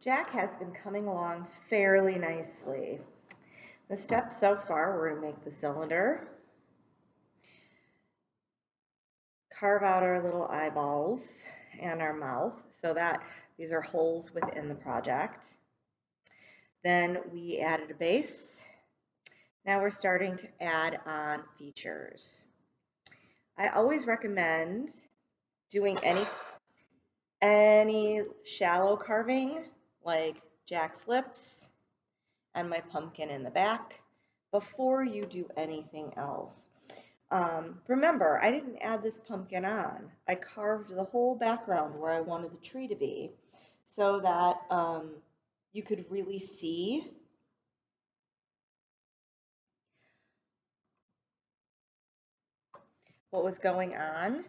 Jack has been coming along fairly nicely. The steps so far were to make the cylinder, carve out our little eyeballs and our mouth so that these are holes within the project. Then we added a base. Now we're starting to add on features. I always recommend doing any shallow carving like Jack's lips and my pumpkin in the back before you do anything else. Remember, I didn't add this pumpkin on. I carved the whole background where I wanted the tree to be so that you could really see what was going on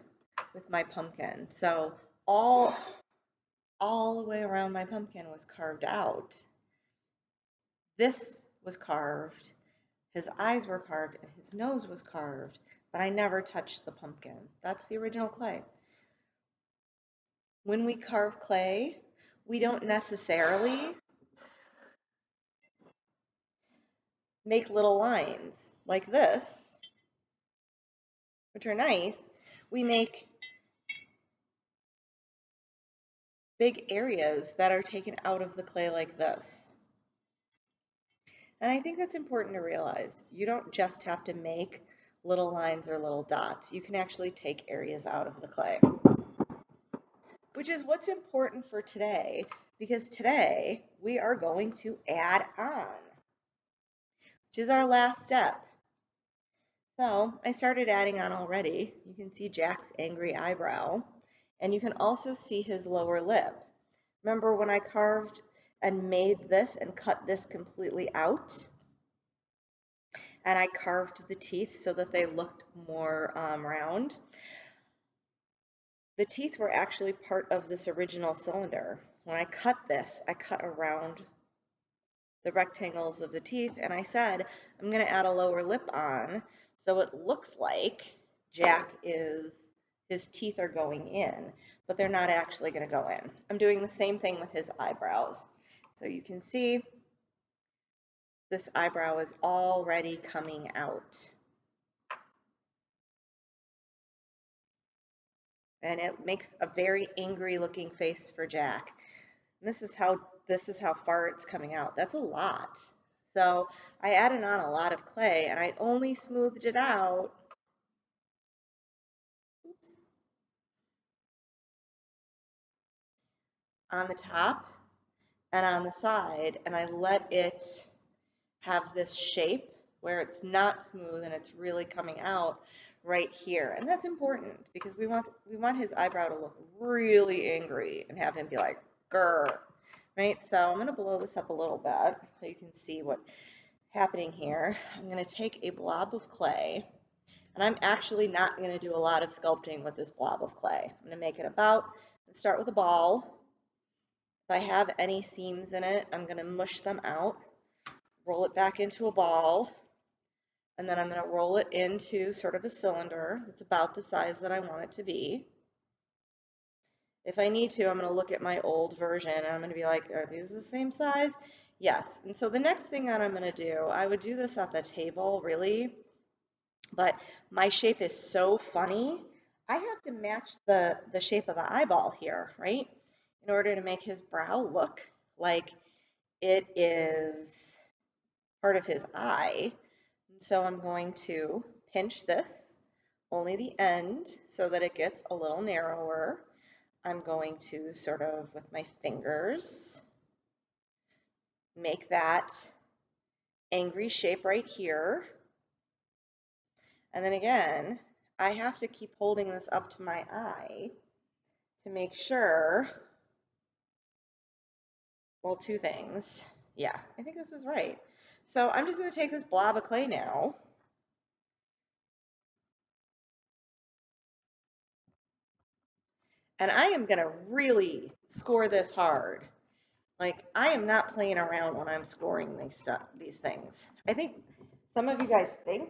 with my pumpkin. So all the way around my pumpkin was carved out. This was carved, his eyes were carved, and his nose was carved, but I never touched the pumpkin. That's the original clay. When we carve clay, we don't necessarily make little lines like this, which are nice. We make big areas that are taken out of the clay like this. And I think that's important to realize. You don't just have to make little lines or little dots. You can actually take areas out of the clay, which is what's important for today, because today we are going to add on, which is our last step. So I started adding on already. You can see Jack's angry eyebrow, and you can also see his lower lip. Remember when I carved and made this and cut this completely out? And I carved the teeth so that they looked more round. The teeth were actually part of this original cylinder. When I cut this, I cut around the rectangles of the teeth, and I said, I'm going to add a lower lip on so it looks like his teeth are going in, but they're not actually going to go in. I'm doing the same thing with his eyebrows. So you can see this eyebrow is already coming out. And it makes a very angry looking face for Jack. And this is how far it's coming out. That's a lot. So I added on a lot of clay and I only smoothed it out. Oops. On the top and on the side, and I let it have this shape where it's not smooth and it's really coming out right here. And that's important because we want his eyebrow to look really angry and have him be like, grr, right? So I'm going to blow this up a little bit so you can see what's happening here. I'm going to take a blob of clay, and I'm actually not going to do a lot of sculpting with this blob of clay. I'm going to make it start with a ball. If I have any seams in it, I'm going to mush them out, roll it back into a ball, and then I'm going to roll it into sort of a cylinder that's about the size that I want it to be. If I need to, I'm going to look at my old version and I'm going to be like, are these the same size? Yes. And so the next thing that I'm going to do, I would do this at the table, really, but my shape is so funny. I have to match the shape of the eyeball here, right? In order to make his brow look like it is part of his eye. And so I'm going to pinch this, only the end, so that it gets a little narrower. I'm going to sort of, with my fingers, make that angry shape right here. And then again, I have to keep holding this up to my eye to make sure, well, two things. Yeah, I think this is right. So I'm just going to take this blob of clay now. And I am going to really score this hard. Like, I am not playing around when I'm scoring these things. I think some of you guys think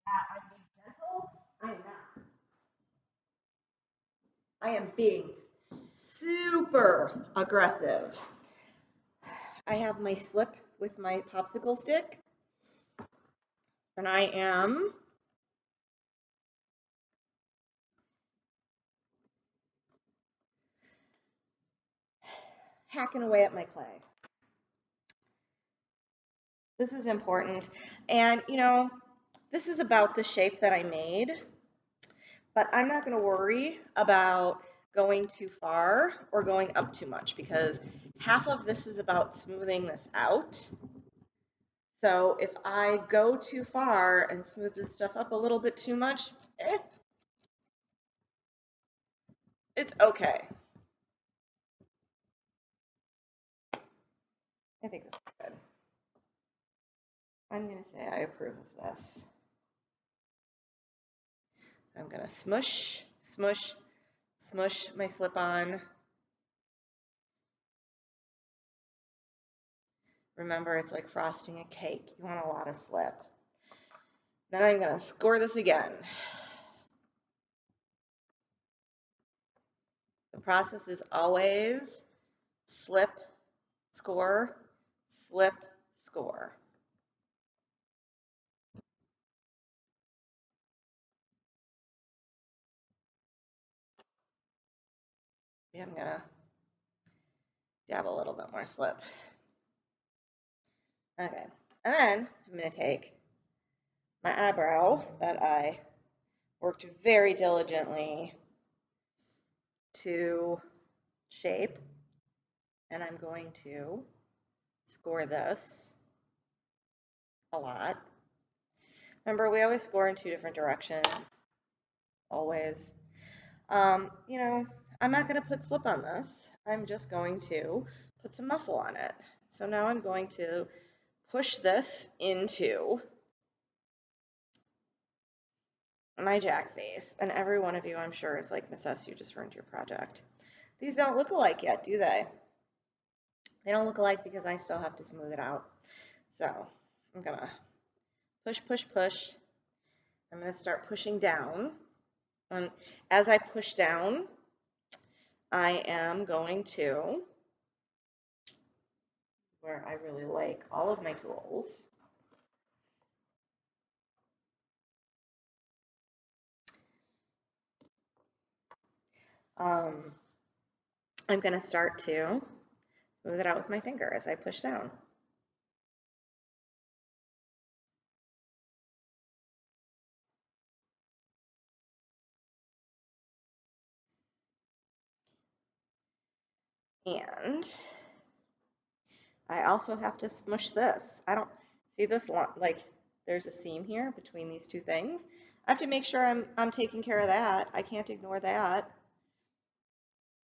that I'm being gentle. I am not. I am being super aggressive. I have my slip with my popsicle stick, and I am hacking away at my clay. This is important. And, this is about the shape that I made, but I'm not going to worry about going too far or going up too much because half of this is about smoothing this out. So if I go too far and smooth this stuff up a little bit too much, it's okay. I think this is good. I'm going to say I approve of this. I'm going to smush, smush, smush my slip on. Remember, it's like frosting a cake. You want a lot of slip. Then I'm going to score this again. The process is always slip, score, slip, score. Yeah, I'm going to dab a little bit more slip. Okay, and then I'm going to take my eyebrow that I worked very diligently to shape, and I'm going to score this a lot. Remember, we always score in 2 different directions, always. I'm not going to put slip on this. I'm just going to put some muscle on it. So now I'm going to push this into my jack face. And every one of you, I'm sure, is like, Miss S, you just ruined your project. These don't look alike yet, do they? They don't look alike because I still have to smooth it out. So I'm going to push, push, push. I'm going to start pushing down. And as I push down, I am going to, where I really like all of my tools, I'm going to start to smooth it out with my finger as I push down. And I also have to smush this. I don't see this, like there's a seam here between these 2 things. I have to make sure I'm taking care of that. I can't ignore that.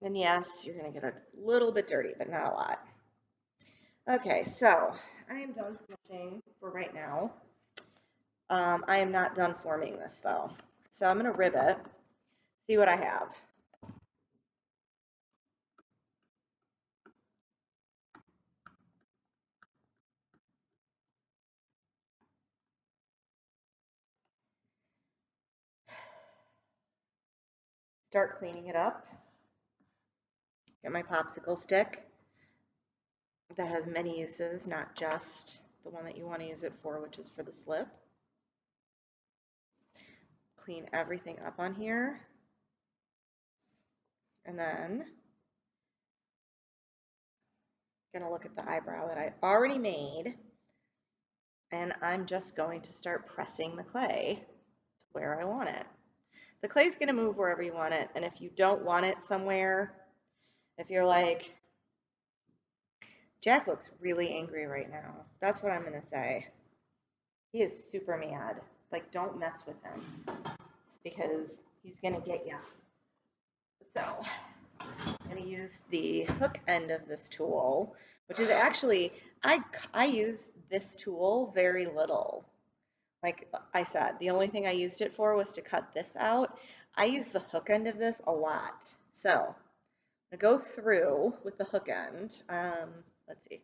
And yes, you're going to get a little bit dirty, but not a lot. Okay, so I am done smushing for right now. I am not done forming this though. So I'm going to rib it, see what I have. Start cleaning it up. Get my popsicle stick that has many uses, not just the one that you want to use it for, which is for the slip. Clean everything up on here. And then I'm gonna look at the eyebrow that I already made, and I'm just going to start pressing the clay to where I want it. The clay's gonna move wherever you want it, and if you don't want it somewhere, if you're like, Jack looks really angry right now, that's what I'm gonna say. He is super mad. Like, don't mess with him because he's gonna get you. So I'm going to use the hook end of this tool, which is actually, I use this tool very little. Like I said, the only thing I used it for was to cut this out. I use the hook end of this a lot. So I'm going to go through with the hook end. Let's see.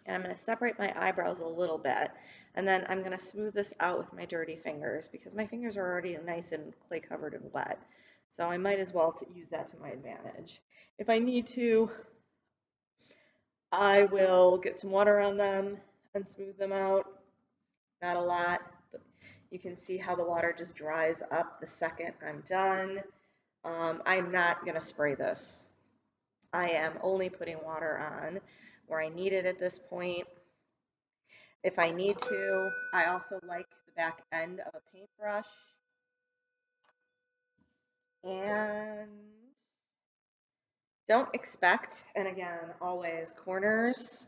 And I'm going to separate my eyebrows a little bit. And then I'm going to smooth this out with my dirty fingers because my fingers are already nice and clay covered and wet. So I might as well use that to my advantage. If I need to, I will get some water on them and smooth them out. Not a lot, but you can see how the water just dries up the second I'm done. I'm not going to spray this. I am only putting water on where I need it at this point. If I need to, I also like the back end of a paintbrush. And don't expect, and again, always, corners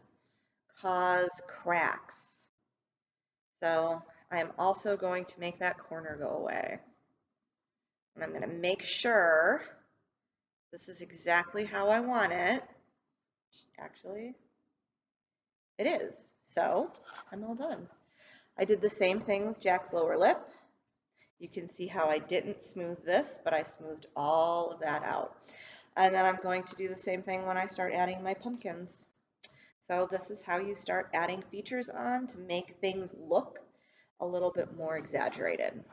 cause cracks. So I'm also going to make that corner go away. And I'm going to make sure this is exactly how I want it. Actually, it is. So I'm all done. I did the same thing with Jack's lower lip. You can see how I didn't smooth this, but I smoothed all of that out. And then I'm going to do the same thing when I start adding my pumpkins. So this is how you start adding features on to make things look a little bit more exaggerated.